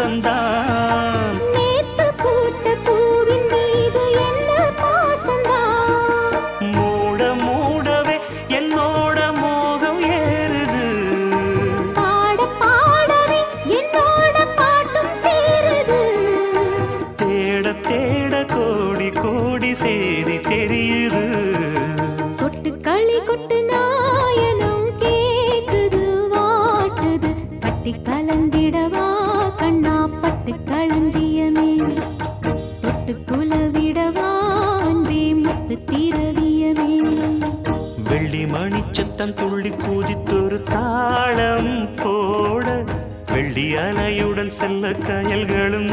வாசந்தான். நேத்து பூத்த பூவின் மீது என்ன பாசந்தான். மூட மூடவே என்னோட மோகம் ஏறுது. பாட பாடவே என்னோட பாட்டும் சேருது. தேட தேட கோடி கோடி சேரி தெரியுது. கொட்டு களி கொட்டு நாயனம் கேக்குது வாட்டுது. பட்டி கலந்திடவா கண்ணா பட்டு களஞ்சியமே. தொட்டு குலவிடவா அன்பே முத்து திரவியமே. வெள்ளி மணிச்சத்தம் துள்ளி குதித்தொரு தாளம் போட வெள்ளி அலையுடன் செல்ல கயல்களும்